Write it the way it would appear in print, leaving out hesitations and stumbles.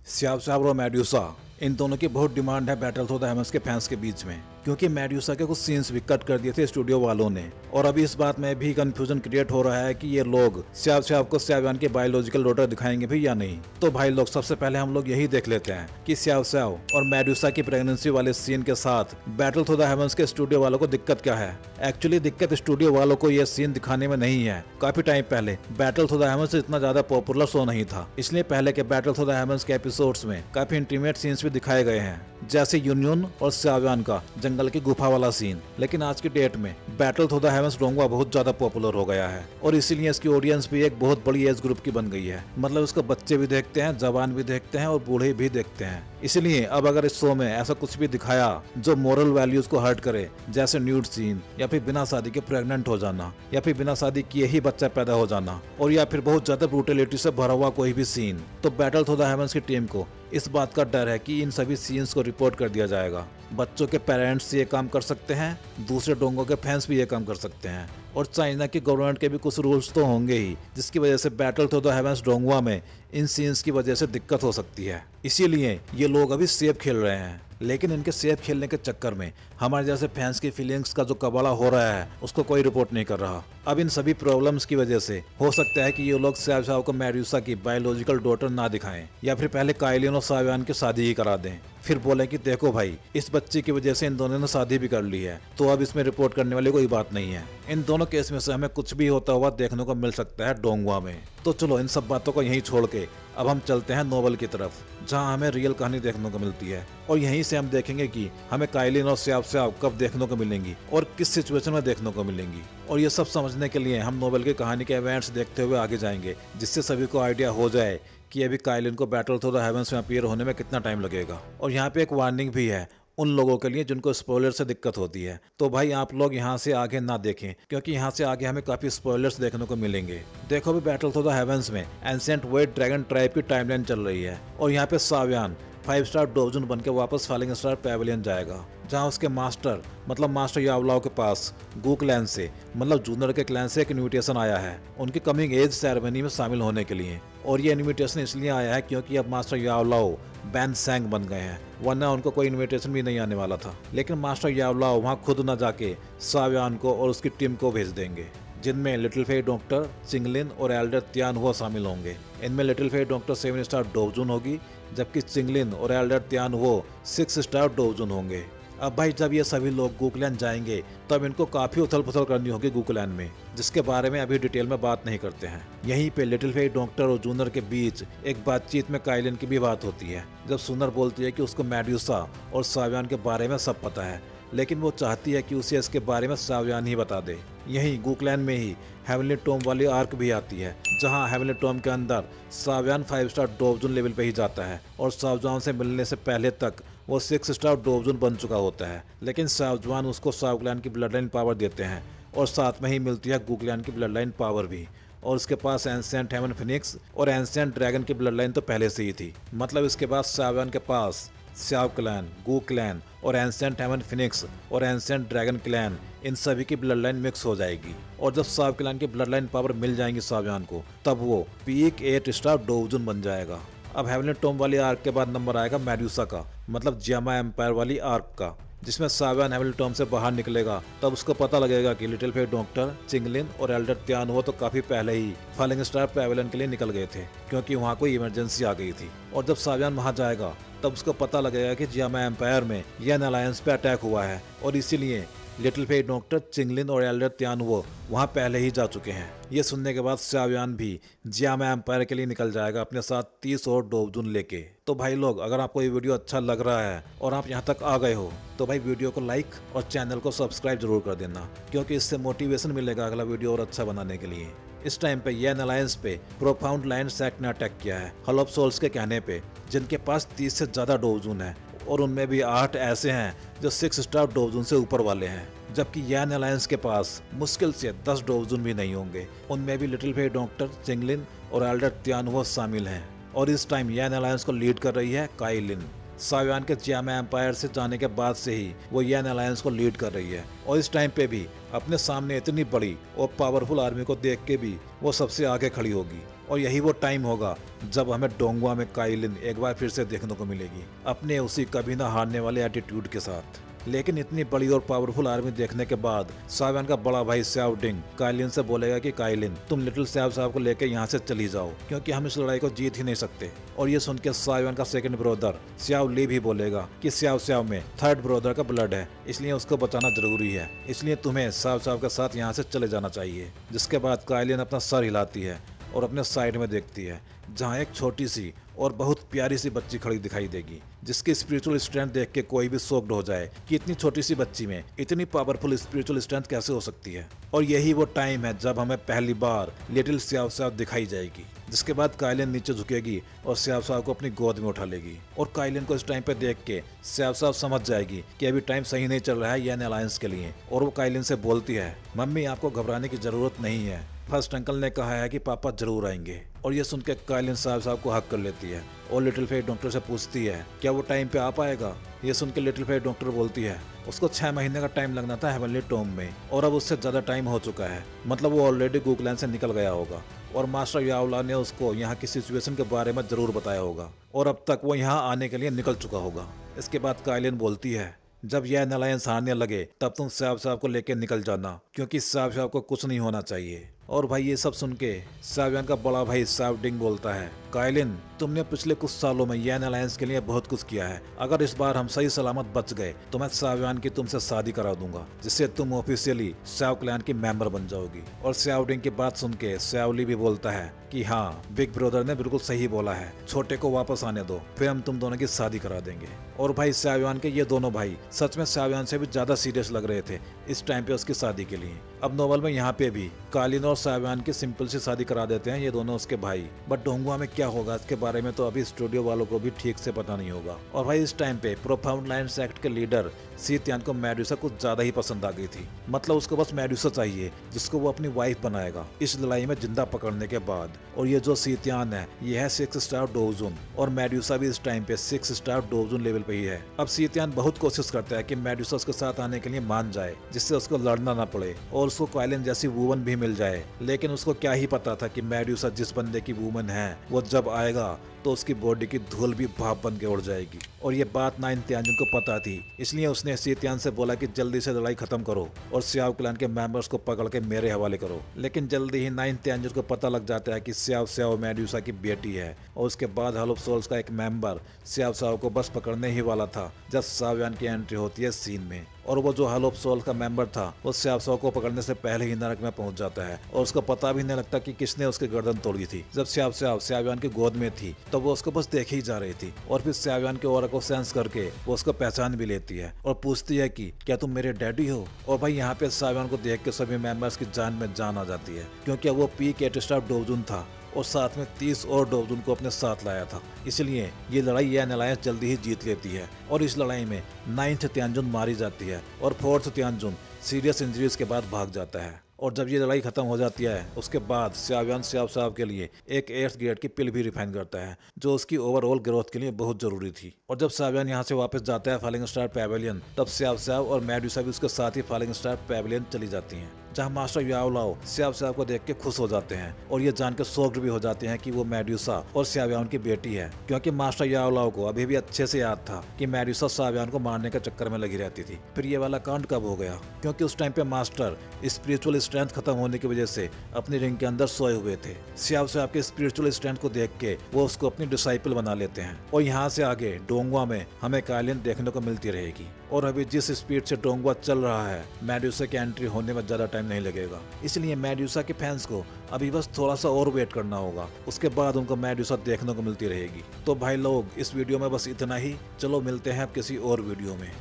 सियाब साहब और मेड्यूसा, इन दोनों की बहुत डिमांड है बैटल थ्रू द हेवंस के फैंस के बीच में, क्योंकि मेड्यूसा के कुछ सीन्स भी कट कर दिए थे स्टूडियो वालों ने। और अभी इस बात में भी कंफ्यूजन क्रिएट हो रहा है कि ये लोग सियाब को सावियान के बायोलॉजिकल डॉटर दिखाएंगे भी या नहीं। तो भाई लोग, सबसे पहले हम लोग यही देख लेते हैं कि सियाब और मेड्यूसा की प्रेगनेंसी वाले सीन के साथ बैटल थ्रू द हेवंस के स्टूडियो वालों को दिक्कत क्या है। एक्चुअली दिक्कत स्टूडियो वालों को ये सीन दिखाने में नहीं है। काफी टाइम पहले बैटल थ्रू द हेवंस इतना ज्यादा पॉपुलर शो नहीं था, इसलिए पहले के बैटल थ्रू द हेवंस के एपिसोड्स में काफी इंटीमेट सीन्स भी दिखाए गए हैं, जैसे यूनियन और सावियान का जंगल की गुफा वाला सीन। लेकिन आज की डेट में बैटल थ्रू द हेवंस डोंगवा बहुत ज्यादा पॉपुलर हो गया है और इसीलिए इसकी ऑडियंस भी एक बहुत बड़ी एज ग्रुप की बन गई है। मतलब इसको बच्चे भी देखते हैं, जवान भी देखते हैं और बूढ़े भी देखते हैं। इसलिए अब अगर इस शो में ऐसा कुछ भी दिखाया जो मोरल वैल्यूज को हर्ट करे, जैसे न्यूड सीन या फिर बिना शादी के प्रेग्नेंट हो जाना या फिर बिना शादी किए ही बच्चा पैदा हो जाना और या फिर बहुत ज्यादा ब्रूटलिटी से भरा हुआ कोई भी सीन, तो बैटल थ्रू द हेवंस की टीम को इस बात का डर है कि इन सभी सीन्स को रिपोर्ट कर दिया जाएगा। बच्चों के पेरेंट्स ये काम कर सकते हैं, दूसरे डोंगों के फैंस भी ये काम कर सकते हैं और चाइना की गवर्नमेंट के भी कुछ रूल्स तो होंगे ही, जिसकी वजह से बैटल थ्रू द हेवंस डोंगवा में इन सीन्स की वजह से दिक्कत हो सकती है। इसीलिए ये लोग अभी सेफ खेल रहे हैं, लेकिन इनके सेफ खेलने के चक्कर में हमारे जैसे फैंस की फीलिंग्स का जो कबाड़ा हो रहा है उसको कोई रिपोर्ट नहीं कर रहा। अब इन सभी प्रॉब्लम्स की वजह से हो सकता है कि ये लोग सावियान को मेड्यूसा की बायोलॉजिकल डॉटर ना दिखाएं या फिर पहले काइलिन और सावियान की शादी ही करा दें, फिर बोले कि देखो भाई, इस बच्चे की वजह से इन दोनों ने शादी भी कर ली है, तो अब इसमें रिपोर्ट करने वाली कोई बात नहीं है। इन दोनों केस में से हमें कुछ भी होता हुआ देखने को मिल सकता है डोंगवा में। तो चलो इन सब बातों को यहीं छोड़ के अब हम चलते हैं नोवेल की तरफ, जहां हमें रियल कहानी देखने को मिलती है और यहीं से हम देखेंगे कि हमें काइलिन और सियाब कब देखने को मिलेंगी और किस सिचुएशन में देखने को मिलेंगी। और ये सब समझने के लिए हम नोवेल की कहानी के इवेंट्स देखते हुए आगे जाएंगे, जिससे सभी को आइडिया हो जाए कि अभी काइलिन को बैटल थ्रू द हेवंस में अपीयर होने में कितना टाइम लगेगा। और यहाँ पे एक वार्निंग भी है उन लोगों के लिए जिनको स्पॉइलर से दिक्कत होती है, तो भाई आप लोग यहाँ से आगे ना देखें, क्योंकि यहाँ से आगे हमें काफी स्पॉइलर्स देखने को मिलेंगे। देखो भी बैटल थ्रू द हेवंस में एंशिएंट वाइट ड्रैगन ट्राइब की टाइमलाइन चल रही है और यहाँ पे सावियान 5 स्टार डोजन बन के वापस फॉलिंग स्टार पैवेलियन जाएगा, जहां उसके मास्टर यावलाओ के पास गू क्लैन से मतलब जूनियर के क्लैन से एक इन्विटेशन आया है उनकी कमिंग एज सेरेमनी में शामिल होने के लिए। और ये इन्विटेशन इसलिए आया है क्योंकि अब मास्टर यावलाओ बैन सैंग बन गए हैं, वरना उनको कोई इन्विटेशन भी नहीं आने वाला था। लेकिन मास्टर यावलाओ वहां खुद न जाके सावियान को और उसकी टीम को भेज देंगे, जिनमें लिटिल फेई डॉक्टर चिंगलिन और एल्डर त्यान हुआ शामिल होंगे। इनमें लिटिल फेई डॉक्टर 7 स्टार डोवजुन होगी, जबकि चिंगलिन और एल्डर त्यान वो 6 स्टार डोवजुन होंगे। अब भाई जब ये सभी लोग गूकलैंड जाएंगे तब इनको काफी उथल पुथल करनी होगी गूकलैंड में, जिसके बारे में अभी डिटेल में बात नहीं करते हैं। यहीं पे लिटिल फेई डॉक्टर और जूनियर के बीच एक बातचीत में काइलिन की भी बात होती है, जब सुनर बोलती है कि उसको मेड्यूसा और सावियान के बारे में सब पता है, लेकिन वो चाहती है कि उसे इसके बारे में सावियान ही बता दे। यहीं गूकलैंड में ही हेवनली टॉम वाली आर्क भी आती है, जहां हेवनली टॉम के अंदर सावियान 5 स्टार डोवजुन लेवल पे ही जाता है और सावियान से मिलने से पहले तक वो 6 स्टार डोवजुन बन चुका होता है। लेकिन सावियान उसको सावक्लैन की ब्लड लाइन पावर देते हैं और साथ में ही मिलती है गूकलैंड की ब्लड लाइन पावर भी। और उसके पास एंशिएंट हेवन फिनिक्स और एंशिएंट ड्रैगन की ब्लड लाइन तो पहले से ही थी। मतलब इसके बाद सावियान के पास स्याव क्लैन, गू क्लैन और एंशिएंट हेवन फिनिक्स और एंशिएंट ड्रैगन क्लैन, इन सभी की ब्लड लाइन मिक्स हो जाएगी। और जब साव क्लैन की ब्लड लाइन पावर मिल जाएंगी सावियान को, तब वो पीक 8 स्टार डोवजुन बन जाएगा। अब हेवनली टॉम वाली आर्क के बाद नंबर आएगा मेड्यूसा का, मतलब जियामा एम्पायर वाली आर्क का, जिसमें सावियान हेवनली टॉम से बाहर निकलेगा। तब उसको पता लगेगा कि लिटिल फेई डॉक्टर चिंगलिन और एल्डर त्यान वो तो काफी पहले ही फॉलिंग स्टार पैवेलियन के लिए निकल गए थे, क्योंकि वहाँ कोई इमरजेंसी आ गई थी। और जब सावियान वहाँ जाएगा तब उसको पता लगेगा कि जियामा एम्पायर में यन अलायंस पे अटैक हुआ है और इसीलिए लिटिल फेई डॉक्टर चिंगलिन और एल्डर त्यान वो वहाँ पहले ही जा चुके हैं। ये सुनने के बाद सावियान भी जियामा एम्पायर के लिए निकल जाएगा अपने साथ 30 और डोवजुन लेके। तो भाई लोग, अगर आपको ये वीडियो अच्छा लग रहा है और आप यहाँ तक आ गए हो तो भाई वीडियो को लाइक और चैनल को सब्सक्राइब जरूर कर देना, क्योंकि इससे मोटिवेशन मिलेगा अगला वीडियो और अच्छा बनाने के लिए। इस टाइम पे यन अलायंस पे प्रोफाउंड लाइन सेक्ट ने अटैक किया है हॉल ऑफ सोल्स के कहने पे, जिनके पास 30 से ज्यादा डोवजुन है और उनमें भी 8 ऐसे हैं जो 6 स्टार डोवजुन से ऊपर वाले हैं, जबकि यन अलायंस के पास मुश्किल से 10 डोवजुन भी नहीं होंगे। उनमें भी लिटिल फेई डॉक्टर चिंगलिन और एल्डर त्यान वो शामिल हैं। और इस टाइम यन अलायंस को लीड कर रही है काइलिन। सावियान के जियामा एम्पायर से जाने के बाद से ही वो यन अलायंस को लीड कर रही है और इस टाइम पे भी अपने सामने इतनी बड़ी और पावरफुल आर्मी को देख के भी वो सबसे आगे खड़ी होगी। और यही वो टाइम होगा जब हमें डोंगवा में काइलिन एक बार फिर से देखने को मिलेगी, अपने उसी कभी ना हारने वाले एटीट्यूड के साथ। लेकिन इतनी बड़ी और पावरफुल आर्मी देखने के बाद सावियन का बड़ा भाई स्याओ डिंग काइलिन से बोलेगा कि काइलिन तुम लिटिल स्याओ साहब को लेकर यहाँ से चली जाओ, क्योंकि हम इस लड़ाई को जीत ही नहीं सकते। और ये सुन के सावियन का सेकंड ब्रदर स्याओ ली भी बोलेगा कि स्याओ स्याओ में थर्ड ब्रदर का ब्लड है, इसलिए उसको बचाना जरूरी है, इसलिए तुम्हें स्याओ स्याओ के साथ यहाँ से चले जाना चाहिए। जिसके बाद काइलिन अपना सर हिलाती है और अपने साइड में देखती है, जहाँ एक छोटी सी और बहुत प्यारी सी बच्ची खड़ी दिखाई देगी, जिसकी स्पिरिचुअल स्ट्रेंथ देख के कोई भी शॉक्ड हो जाए कि इतनी छोटी सी बच्ची में इतनी पावरफुल स्पिरिचुअल स्ट्रेंथ कैसे हो सकती है। और यही वो टाइम है जब हमें पहली बार लिटिल स्याओ स्याओ दिखाई जाएगी। जिसके बाद काइलिन नीचे झुकेगी और स्याओ स्याओ को अपनी गोद में उठा लेगी। और काइलिन को इस टाइम पे देख के स्याओ स्याओ समझ जाएगी कि अभी टाइम सही नहीं चल रहा है यन अलायंस के लिए। और वो काइलिन से बोलती है, मम्मी आपको घबराने की जरूरत नहीं है, फर्स्ट अंकल ने कहा है कि पापा जरूर आएंगे। और ये सुन के काइलिन साहब को हक कर लेती है और लिटिल फेट डॉक्टर से पूछती है क्या वो टाइम पे आ पाएगा। ये सुन के लिटिल फेट डॉक्टर बोलती है उसको 6 महीने का टाइम लगना था हेवनली टॉम में, और अब उससे ज्यादा टाइम हो चुका है, मतलब वो ऑलरेडी गूगलैंड से निकल गया होगा और मास्टर याओला ने उसको यहाँ की सिचुएशन के बारे में जरूर बताया होगा और अब तक वो यहाँ आने के लिए निकल चुका होगा। इसके बाद काइलिन बोलती है जब यह अलायंस हारने लगे तब तुम स्याओ स्याओ को लेकर निकल जाना, क्योंकि स्याओ स्याओ को कुछ नहीं होना चाहिए। और भाई ये सब सुन के सावियन का बड़ा भाई स्याओ डिंग बोलता है, काइलिन तुमने पिछले कुछ सालों में यन अलायंस के लिए बहुत कुछ किया है, अगर इस बार हम सही सलामत बच गए तो मैं सावियन की तुमसे शादी करा दूंगा, जिससे तुम ऑफिशियली स्याओ क्लैन की मेंबर बन जाओगी। और स्याओ डिंग की बात सुन के स्याओ ली भी बोलता है कि हाँ बिग ब्रदर ने बिल्कुल सही बोला है, छोटे को वापस आने दो, फिर हम तुम दोनों की शादी करा देंगे। और भाई सावियन के ये दोनों भाई सच में सावियन से भी ज्यादा सीरियस लग रहे थे इस टाइम पे उसकी शादी के लिए। अब नोवेल में यहाँ पे भी काइलिन और सावियन की सिंपल सी शादी करा देते हैं ये दोनों उसके भाई, बट डोंगवा में क्या होगा इसके बारे में तो अभी स्टूडियो वालों को भी ठीक से पता नहीं होगा। और भाई इस टाइम पे प्रोफाउंड लाइन सेक्ट के लीडर सी त्यान को मेडुसा कुछ ज्यादा ही पसंद आ गई थी, मतलब उसको बस मेडुसा चाहिए जिसको वो अपनी वाइफ बनाएगा इस लड़ाई में जिंदा पकड़ने के बाद। और ये जो सी त्यान है ये है 6 स्टार डोजून और मेडुसा भी इस टाइम पे 6 स्टार डोजून लेवल पे ही है। अब सी त्यान बहुत कोशिश करता है कि मेडुसा उसके साथ आने के लिए मान जाए, जिससे उसको लड़ना ना पड़े और उसको काइलिन जैसी वुमन भी मिल जाए। लेकिन उसको क्या ही पता था कि मेडुसा जिस बंदे की वुमन है वो जब आएगा तो उसकी बॉडी की धूल भी भाप बन के उड़ जाएगी। और ये बात नाइन त्यानजुन को पता थी, इसलिए उसने सी त्यान से बोला कि जल्दी से लड़ाई खत्म करो और स्याओ क्लैन के मेंबर्स को पकड़ के मेरे हवाले करो। लेकिन जल्दी ही नाइन त्यानजुन को पता लग जाता है कि स्याओ स्याओ मेडुसा की बेटी है। और उसके बाद हॉल ऑफ सोल्स का एक मेंबर स्याओ स्याओ को बस पकड़ने ही वाला था जब सावियन की एंट्री होती है सीन में। और वो जो हॉल ऑफ सोल का मेंबर था वो स्याओ स्याओ को पकड़ने से पहले ही नरक में पहुंच जाता है और उसको पता भी नहीं लगता कि किसने उसकी गर्दन तोड़ी थी। जब स्याओ स्याओ सावियन की गोद में थी तो वो उसको बस देख ही जा रही थी और फिर सावियन के ऑरा को सेंस करके वो उसको पहचान भी लेती है और पूछती है कि क्या तुम मेरे डैडी हो। और भाई यहाँ पे सावियन को देख के सभी मेंबर्स की जान में जान आ जाती है, क्योंकि वो पीक 8 स्टार डोजून था और साथ में 30 और डोजून को अपने साथ लाया था। इसलिए ये लड़ाई यन अलायंस जल्दी ही जीत लेती है और इस लड़ाई में 9th त्यानजुन मारी जाती है और 4th त्यानजुन सीरियस इंजरीज के बाद भाग जाता है। और जब ये लड़ाई खत्म हो जाती है उसके बाद सावियन स्याओ स्याओ के लिए एक 8th ग्रेड की पिल भी रिफाइन करता है जो उसकी ओवरऑल ग्रोथ के लिए बहुत जरूरी थी। और जब सावियन यहाँ से वापस जाता है फॉलिंग स्टार पैवेलियन, तब स्याओ स्याओ और मेडुसा भी उसके साथ ही फॉलिंग स्टार पैवेलियन चली जाती हैं, जहाँ मास्टर याओलाओ स्याओ स्याओ को देख के खुश हो जाते हैं और ये जान के शॉक्ड भी हो जाते हैं कि वो मेडुसा और सावियन की बेटी है, क्योंकि मास्टर याओलाओ को अभी भी अच्छे से याद था कि मेडुसा सावियन को मारने के चक्कर में लगी रहती थी। फिर ये वाला कांड कब हो गया, क्योंकि उस टाइम पे मास्टर स्पिरिचुअल स्ट्रेंथ खत्म होने की वजह से अपनी रिंग के अंदर सोए हुए थे। स्याओ स्याओ के स्पिरिचुअल स्ट्रेंथ को देख के वो उसको अपनी डिसाइपल बना लेते हैं और यहाँ से आगे डोंगवा में हमें काइलिन देखने को मिलती रहेगी। और अभी जिस स्पीड से डोंगवा चल रहा है मेडुसा की एंट्री होने में ज्यादा टाइम नहीं लगेगा, इसलिए मेडुसा के फैंस को अभी बस थोड़ा सा और वेट करना होगा, उसके बाद उनको मेडुसा देखने को मिलती रहेगी। तो भाई लोग इस वीडियो में बस इतना ही, चलो मिलते हैं अब किसी और वीडियो में।